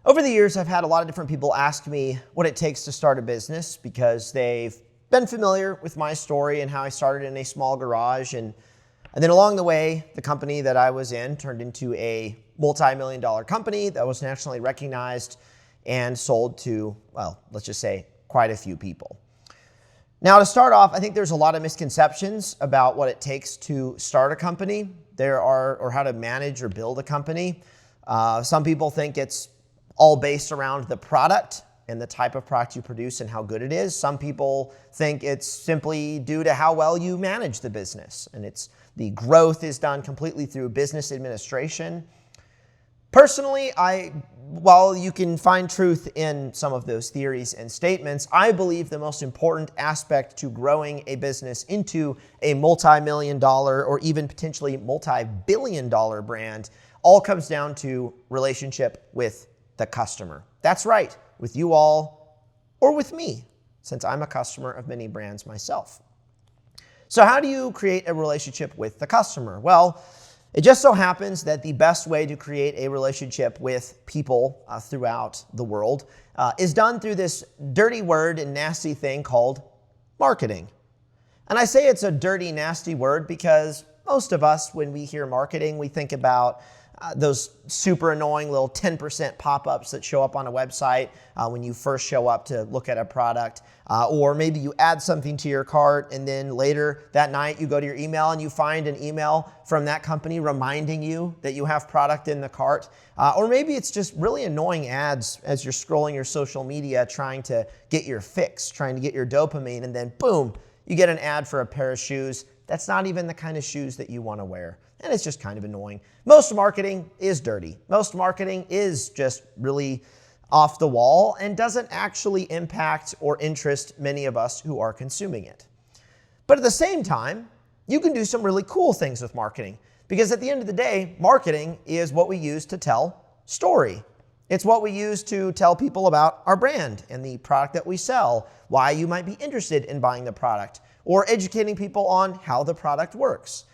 Over the years, I've had a lot of different people ask me what it takes to start a business because they've been familiar with my story and how I started in a small garage. And then along the way, the company that I was in turned into a multi-million-dollar company that was nationally recognized and sold to, well, let's just say quite a few people. Now, to start off, I think there's a lot of misconceptions about what it takes to start a company. Or how to manage or build a company. Some people think it's all based around the product and the type of product you produce and how good it is. Some people think it's simply due to how well you manage the business, and the growth is done completely through business administration. Personally, while you can find truth in some of those theories and statements, I believe the most important aspect to growing a business into a multi-million-dollar or even potentially multi-billion-dollar brand all comes down to relationship with the customer. That's right, with you all or with me, since I'm a customer of many brands myself. So how do you create a relationship with the customer? Well, it just so happens that the best way to create a relationship with people throughout the world is done through this dirty word and nasty thing called marketing. And I say it's a dirty, nasty word because most of us, when we hear marketing, we think about those super annoying little 10% pop-ups that show up on a website when you first show up to look at a product. Or maybe you add something to your cart and then later that night you go to your email and you find an email from that company reminding you that you have product in the cart. Or maybe it's just really annoying ads as you're scrolling your social media trying to get your fix, trying to get your dopamine, and then boom, you get an ad for a pair of shoes. That's not even the kind of shoes that you want to wear. And it's just kind of annoying. Most marketing is dirty. Most marketing is just really off the wall and doesn't actually impact or interest many of us who are consuming it. But at the same time, you can do some really cool things with marketing because at the end of the day, marketing is what we use to tell story. It's what we use to tell people about our brand and the product that we sell, why you might be interested in buying the product, or educating people on how the product works.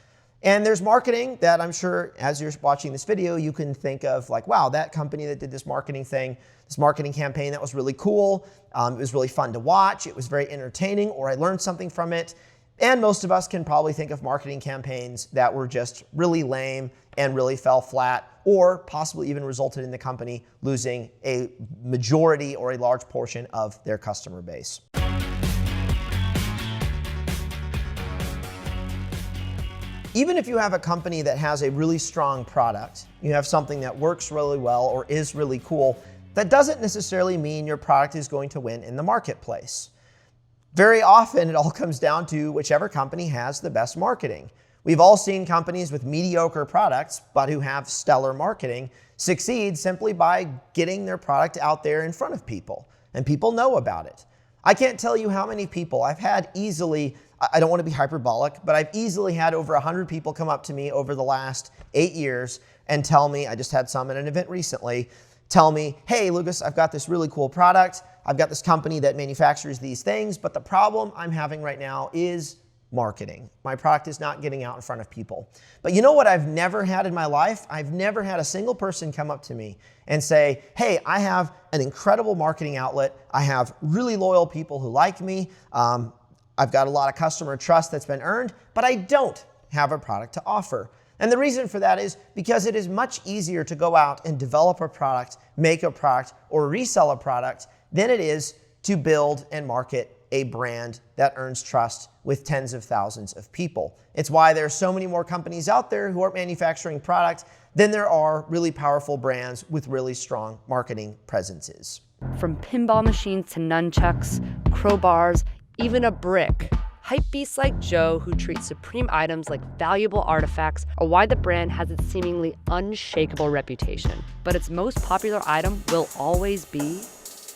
And there's marketing that I'm sure as you're watching this video, you can think of like, wow, that company that did this marketing thing, this marketing campaign, that was really cool. It was really fun to watch. It was very entertaining, or I learned something from it. And most of us can probably think of marketing campaigns that were just really lame and really fell flat, or possibly even resulted in the company losing a majority or a large portion of their customer base. Even if you have a company that has a really strong product, you have something that works really well or is really cool, that doesn't necessarily mean your product is going to win in the marketplace. Very often, it all comes down to whichever company has the best marketing. We've all seen companies with mediocre products, but who have stellar marketing, succeed simply by getting their product out there in front of people, and people know about it. I can't tell you how many people I've had easily, I don't want to be hyperbolic, but I've easily had over 100 people come up to me over the last 8 years and tell me, I just had some at an event recently, tell me, hey, Lucas, I've got this really cool product. I've got this company that manufactures these things, but the problem I'm having right now is marketing. My product is not getting out in front of people. But you know what I've never had in my life? I've never had a single person come up to me and say, hey, I have an incredible marketing outlet. I have really loyal people who like me. I've got a lot of customer trust that's been earned, but I don't have a product to offer. And the reason for that is because it is much easier to go out and develop a product, make a product, or resell a product than it is to build and market a brand that earns trust with tens of thousands of people. It's why there are so many more companies out there who are manufacturing product than there are really powerful brands with really strong marketing presences. From pinball machines to nunchucks, crowbars, even a brick. Hypebeasts like Joe, who treat supreme items like valuable artifacts, are why the brand has its seemingly unshakable reputation. But its most popular item will always be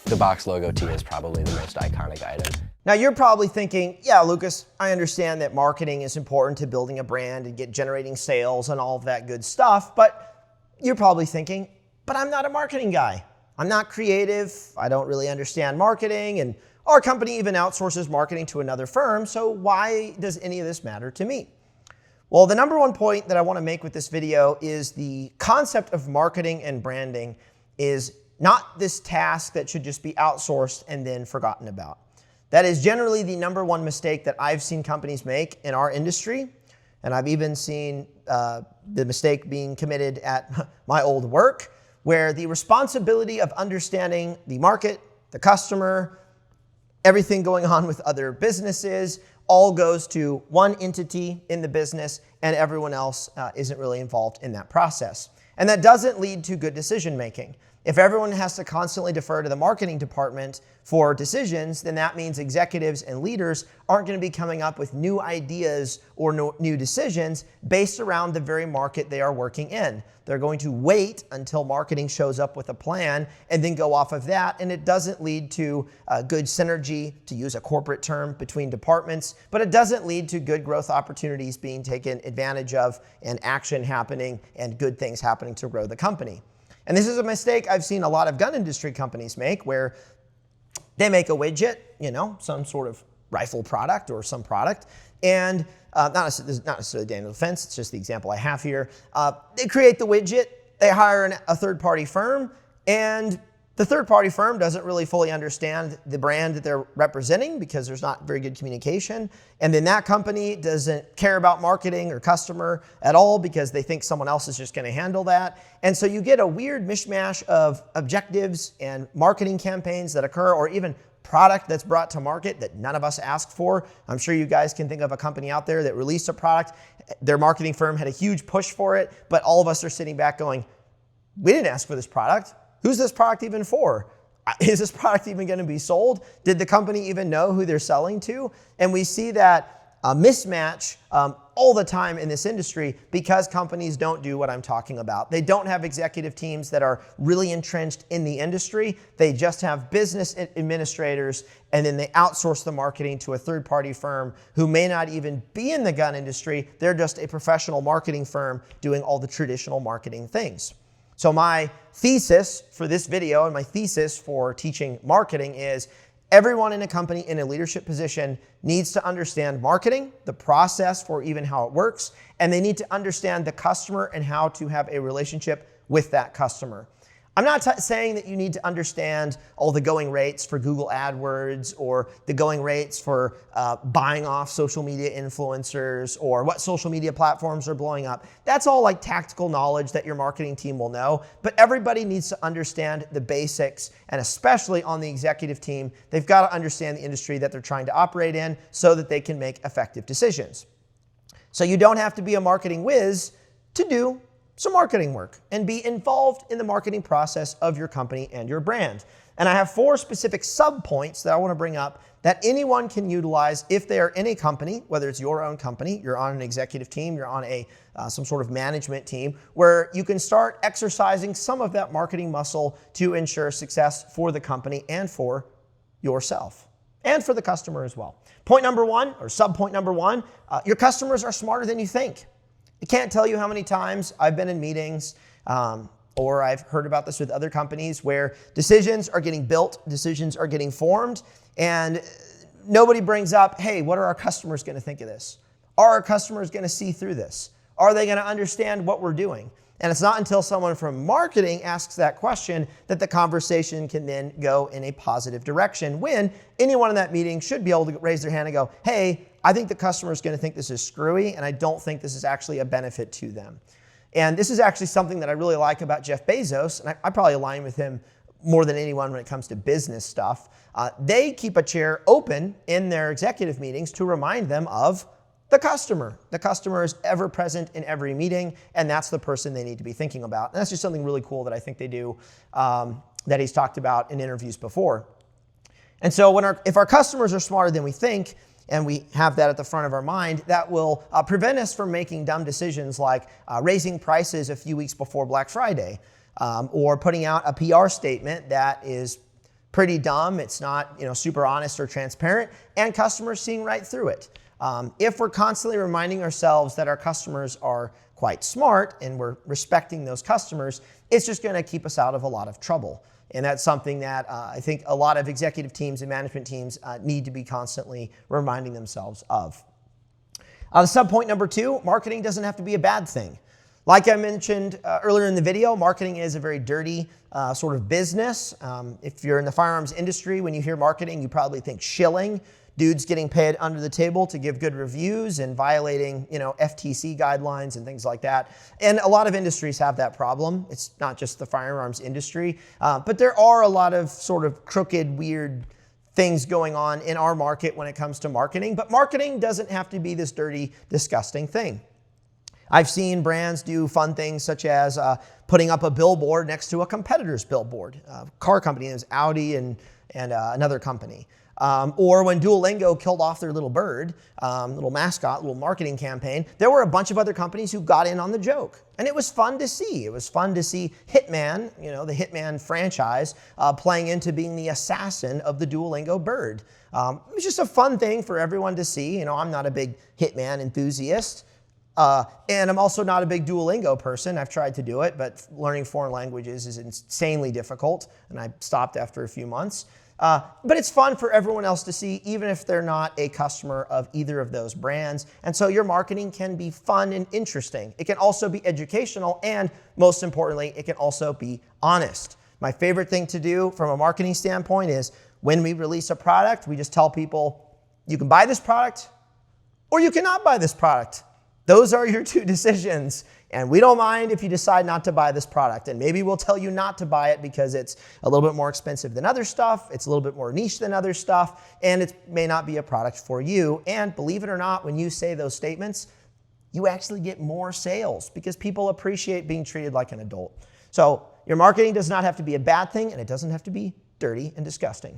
the box logo tee is probably the most iconic item. Now you're probably thinking, yeah, Lucas, I understand that marketing is important to building a brand and generating sales and all of that good stuff, but you're probably thinking, but I'm not a marketing guy. I'm not creative. I don't really understand marketing, and our company even outsources marketing to another firm, so why does any of this matter to me? Well, the number one point that I want to make with this video is the concept of marketing and branding is not this task that should just be outsourced and then forgotten about. That is generally the number one mistake that I've seen companies make in our industry. And I've even seen the mistake being committed at my old work, where the responsibility of understanding the market, the customer, everything going on with other businesses, all goes to one entity in the business, and everyone else isn't really involved in that process. And that doesn't lead to good decision making. If everyone has to constantly defer to the marketing department for decisions, then that means executives and leaders aren't going to be coming up with new ideas or new decisions based around the very market they are working in. They're going to wait until marketing shows up with a plan and then go off of that, and it doesn't lead to good synergy, to use a corporate term, between departments, but it doesn't lead to good growth opportunities being taken advantage of and action happening and good things happening to grow the company. And this is a mistake I've seen a lot of gun industry companies make, where they make a widget, some sort of rifle product or some product, and not necessarily Daniel Defense, it's just the example I have here. They create the widget, they hire a third-party firm, and the third-party firm doesn't really fully understand the brand that they're representing because there's not very good communication. And then that company doesn't care about marketing or customer at all because they think someone else is just going to handle that. And so you get a weird mishmash of objectives and marketing campaigns that occur, or even product that's brought to market that none of us asked for. I'm sure you guys can think of a company out there that released a product. Their marketing firm had a huge push for it, but all of us are sitting back going, we didn't ask for this product. Who's this product even for? Is this product even going to be sold? Did the company even know who they're selling to? And we see that mismatch all the time in this industry because companies don't do what I'm talking about. They don't have executive teams that are really entrenched in the industry. They just have business administrators, and then they outsource the marketing to a third-party firm who may not even be in the gun industry. They're just a professional marketing firm doing all the traditional marketing things. So my thesis for this video and my thesis for teaching marketing is everyone in a company in a leadership position needs to understand marketing, the process for even how it works, and they need to understand the customer and how to have a relationship with that customer. I'm not saying that you need to understand all the going rates for Google AdWords or the going rates for buying off social media influencers or what social media platforms are blowing up. That's all like tactical knowledge that your marketing team will know, but everybody needs to understand the basics, and especially on the executive team, they've got to understand the industry that they're trying to operate in so that they can make effective decisions. So you don't have to be a marketing whiz to do some marketing work and be involved in the marketing process of your company and your brand. And I have 4 specific sub-points that I want to bring up that anyone can utilize if they are in a company, whether it's your own company, you're on an executive team, you're on some sort of management team, where you can start exercising some of that marketing muscle to ensure success for the company and for yourself and for the customer as well. Point number 1, or sub-point number 1, your customers are smarter than you think. I can't tell you how many times I've been in meetings or I've heard about this with other companies where decisions are getting built, decisions are getting formed, and nobody brings up, hey, what are our customers going to think of this? Are our customers going to see through this? Are they going to understand what we're doing? And it's not until someone from marketing asks that question that the conversation can then go in a positive direction, when anyone in that meeting should be able to raise their hand and go, hey, I think the customer is going to think this is screwy, and I don't think this is actually a benefit to them. And this is actually something that I really like about Jeff Bezos, and I probably align with him more than anyone when it comes to business stuff. They keep a chair open in their executive meetings to remind them of the customer. The customer is ever present in every meeting, and that's the person they need to be thinking about. And that's just something really cool that I think they do that he's talked about in interviews before. And so if our customers are smarter than we think, and we have that at the front of our mind, that will prevent us from making dumb decisions like raising prices a few weeks before Black Friday, or putting out a PR statement that is pretty dumb. It's not super honest or transparent, and customers seeing right through it. If we're constantly reminding ourselves that our customers are quite smart and we're respecting those customers, it's just going to keep us out of a lot of trouble. And that's something that I think a lot of executive teams and management teams need to be constantly reminding themselves of. Sub-point number 2, marketing doesn't have to be a bad thing. Like I mentioned earlier in the video, marketing is a very dirty sort of business. If you're in the firearms industry, when you hear marketing, you probably think shilling, dudes getting paid under the table to give good reviews and violating, FTC guidelines and things like that. And a lot of industries have that problem. It's not just the firearms industry, but there are a lot of sort of crooked, weird things going on in our market when it comes to marketing. But marketing doesn't have to be this dirty, disgusting thing. I've seen brands do fun things such as putting up a billboard next to a competitor's billboard. Car company is Audi and another company. Or when Duolingo killed off their little bird, little mascot, little marketing campaign, there were a bunch of other companies who got in on the joke. And it was fun to see. It was fun to see Hitman, the Hitman franchise, playing into being the assassin of the Duolingo bird. It was just a fun thing for everyone to see. I'm not a big Hitman enthusiast. And I'm also not a big Duolingo person. I've tried to do it, but learning foreign languages is insanely difficult, and I stopped after a few months. But it's fun for everyone else to see, even if they're not a customer of either of those brands. And so your marketing can be fun and interesting. It can also be educational, and most importantly, it can also be honest. My favorite thing to do from a marketing standpoint is when we release a product, we just tell people, you can buy this product or you cannot buy this product. Those are your two decisions, and we don't mind if you decide not to buy this product. And maybe we'll tell you not to buy it because it's a little bit more expensive than other stuff, it's a little bit more niche than other stuff, and it may not be a product for you. And believe it or not, when you say those statements, you actually get more sales because people appreciate being treated like an adult. So your marketing does not have to be a bad thing, and it doesn't have to be dirty and disgusting.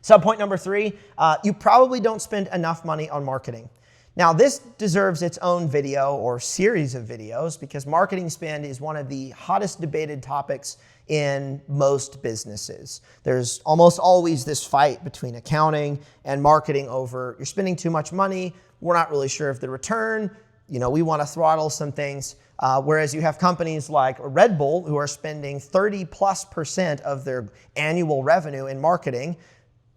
Subpoint number 3, you probably don't spend enough money on marketing. Now, this deserves its own video or series of videos because marketing spend is one of the hottest debated topics in most businesses. There's almost always this fight between accounting and marketing over you're spending too much money, we're not really sure of the return, we want to throttle some things. Whereas you have companies like Red Bull who are spending 30+% of their annual revenue in marketing.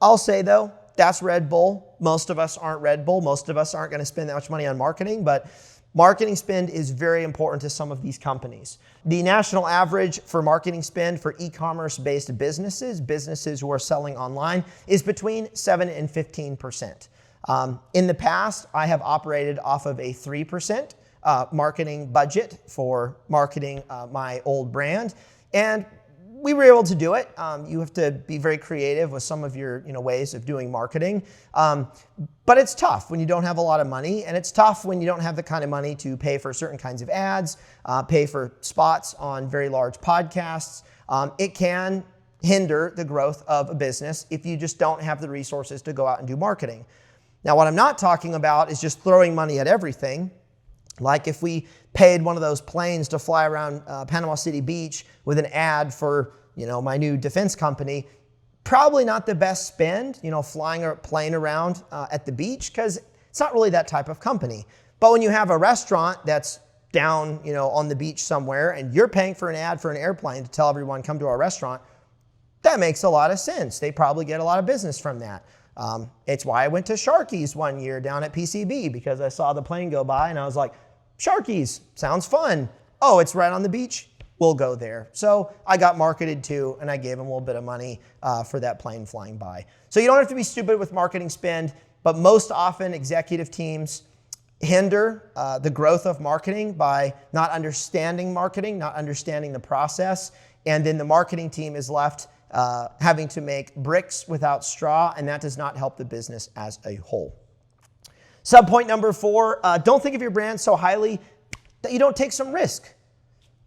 I'll say though, that's Red Bull. Most of us aren't Red Bull. Most of us aren't going to spend that much money on marketing, but marketing spend is very important to some of these companies. The national average for marketing spend for e-commerce based businesses who are selling online, is between 7 and 15%. In the past, I have operated off of a 3% marketing budget for marketing my old brand, and we were able to do it. You have to be very creative with some of your ways of doing marketing. But it's tough when you don't have a lot of money, and it's tough when you don't have the kind of money to pay for certain kinds of ads, pay for spots on very large podcasts. It can hinder the growth of a business if you just don't have the resources to go out and do marketing. Now, what I'm not talking about is just throwing money at everything. Like if we paid one of those planes to fly around Panama City Beach with an ad for, my new defense company, probably not the best spend, flying a plane around at the beach, because it's not really that type of company. But when you have a restaurant that's down, on the beach somewhere, and you're paying for an ad for an airplane to tell everyone, come to our restaurant, that makes a lot of sense. They probably get a lot of business from that. It's why I went to Sharky's one year down at PCB, because I saw the plane go by and I was like, Sharky's, sounds fun. Oh, it's right on the beach? We'll go there. So I got marketed to, and I gave them a little bit of money for that plane flying by. So you don't have to be stupid with marketing spend, but most often executive teams hinder the growth of marketing by not understanding marketing, not understanding the process, and then the marketing team is left having to make bricks without straw, and that does not help the business as a whole. Subpoint number 4, don't think of your brand so highly that you don't take some risk,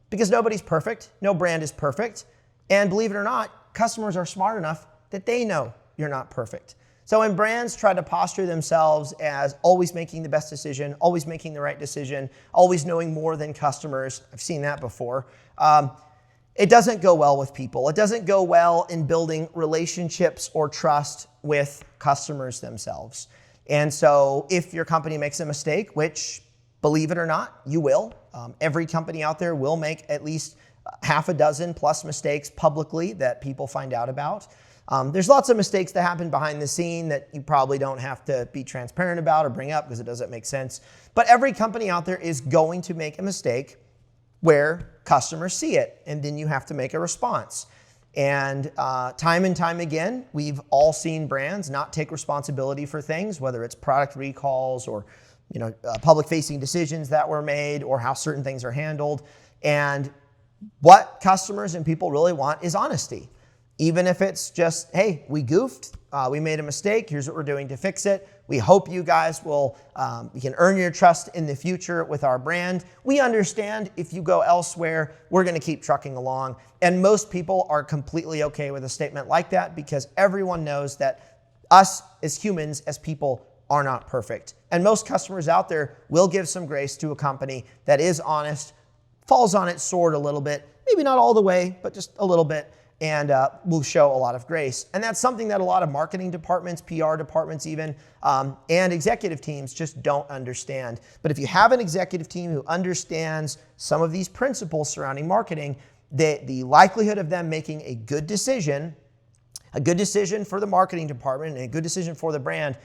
because nobody's perfect, no brand is perfect, and believe it or not, customers are smart enough that they know you're not perfect. So when brands try to posture themselves as always making the best decision, always making the right decision, always knowing more than customers, I've seen that before, it doesn't go well with people. It doesn't go well in building relationships or trust with customers themselves. And so if your company makes a mistake, which, believe it or not, you will, every company out there will make at least half a dozen plus mistakes publicly that people find out about. There's lots of mistakes that happen behind the scene that you probably don't have to be transparent about or bring up because it doesn't make sense. But every company out there is going to make a mistake. where customers see it, and then you have to make a response. And time and time again, we've all seen brands not take responsibility for things, whether it's product recalls or public-facing decisions that were made or how certain things are handled. And what customers and people really want is honesty. Even if it's just, hey, we goofed, we made a mistake, here's what we're doing to fix it. We hope you guys we can earn your trust in the future with our brand. We understand if you go elsewhere, we're gonna keep trucking along. And most people are completely okay with a statement like that because everyone knows that us as humans, as people, are not perfect. And most customers out there will give some grace to a company that is honest, falls on its sword a little bit, maybe not all the way, but just a little bit, and will show a lot of grace. And that's something that a lot of marketing departments, PR departments even, and executive teams just don't understand. But if you have an executive team who understands some of these principles surrounding marketing, the likelihood of them making a good decision for the marketing department and a good decision for the brand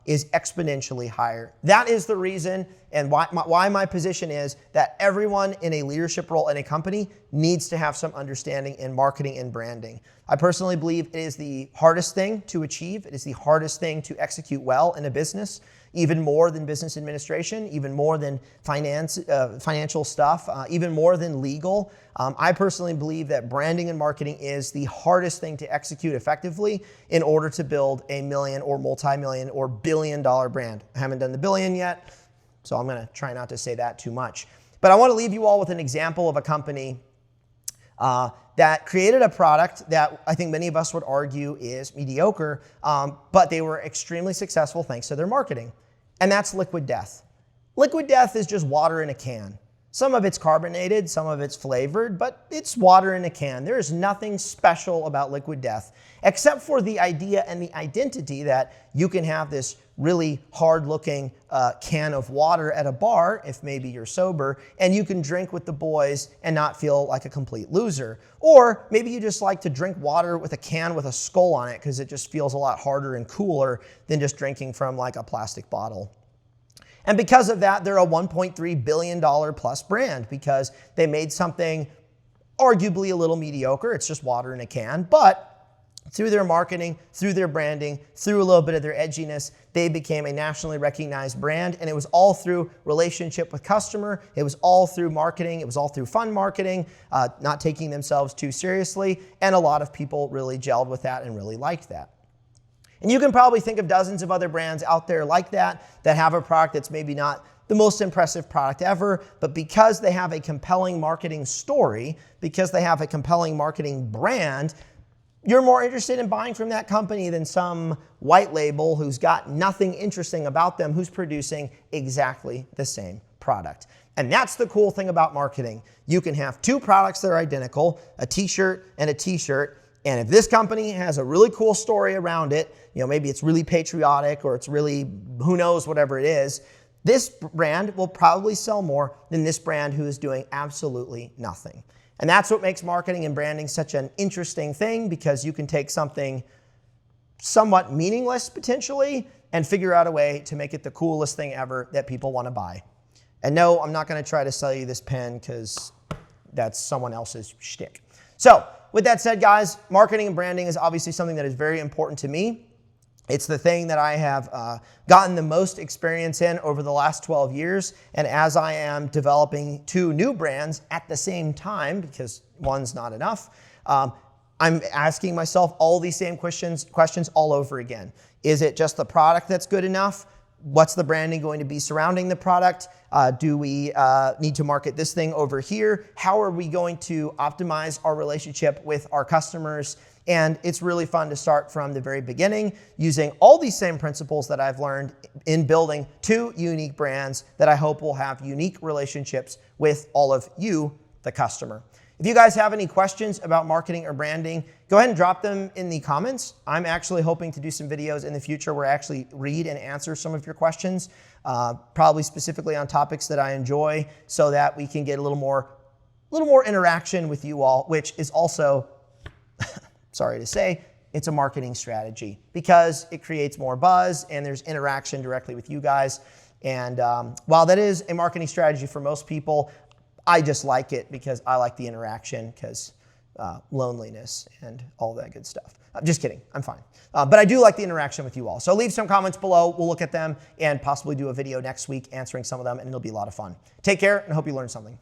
is exponentially higher. That is the reason and why my position is that everyone in a leadership role in a company needs to have some understanding in marketing and branding. I personally believe it is the hardest thing to achieve. It is the hardest thing to execute well in a business, even more than business administration, even more than financial stuff, even more than legal. I personally believe that branding and marketing is the hardest thing to execute effectively in order to build a million or multi-million or billion-dollar brand. I haven't done the billion yet, so I'm gonna try not to say that too much. But I wanna leave you all with an example of a company that created a product that I think many of us would argue is mediocre, but they were extremely successful thanks to their marketing. And that's Liquid Death. Liquid Death is just water in a can. Some of it's carbonated, some of it's flavored, but it's water in a can. There is nothing special about Liquid Death, except for the idea and the identity that you can have this really hard-looking can of water at a bar, if maybe you're sober, and you can drink with the boys and not feel like a complete loser. Or maybe you just like to drink water with a can with a skull on it because it just feels a lot harder and cooler than just drinking from like a plastic bottle. And because of that, they're a $1.3 billion plus brand because they made something arguably a little mediocre. It's just water in a can, but through their marketing, through their branding, through a little bit of their edginess, they became a nationally recognized brand. And it was all through relationship with customer. It was all through marketing. It was all through fun marketing, not taking themselves too seriously. And a lot of people really gelled with that and really liked that. And you can probably think of dozens of other brands out there like that have a product that's maybe not the most impressive product ever, but because they have a compelling marketing story, because they have a compelling marketing brand, you're more interested in buying from that company than some white label who's got nothing interesting about them, who's producing exactly the same product. And that's the cool thing about marketing. You can have two products that are identical, a t-shirt and a t-shirt, and if this company has a really cool story around it, maybe it's really patriotic or it's really, who knows, whatever it is, this brand will probably sell more than this brand who is doing absolutely nothing. And that's what makes marketing and branding such an interesting thing, because you can take something somewhat meaningless potentially and figure out a way to make it the coolest thing ever that people want to buy. And no, I'm not going to try to sell you this pen because that's someone else's shtick. So with that said, guys, marketing and branding is obviously something that is very important to me. It's the thing that I have gotten the most experience in over the last 12 years. And as I am developing two new brands at the same time, because one's not enough, I'm asking myself all these same questions all over again. Is it just the product that's good enough? What's the branding going to be surrounding the product? Do we need to market this thing over here? How are we going to optimize our relationship with our customers? And it's really fun to start from the very beginning using all these same principles that I've learned in building two unique brands that I hope will have unique relationships with all of you, the customer. If you guys have any questions about marketing or branding, go ahead and drop them in the comments. I'm actually hoping to do some videos in the future where I actually read and answer some of your questions, probably specifically on topics that I enjoy, so that we can get a little more interaction with you all, which is also, sorry to say, it's a marketing strategy because it creates more buzz and there's interaction directly with you guys. And while that is a marketing strategy for most people, I just like it because I like the interaction, because loneliness and all that good stuff. Just kidding, I'm fine. But I do like the interaction with you all. So leave some comments below. We'll look at them and possibly do a video next week answering some of them, and it'll be a lot of fun. Take care, and I hope you learned something.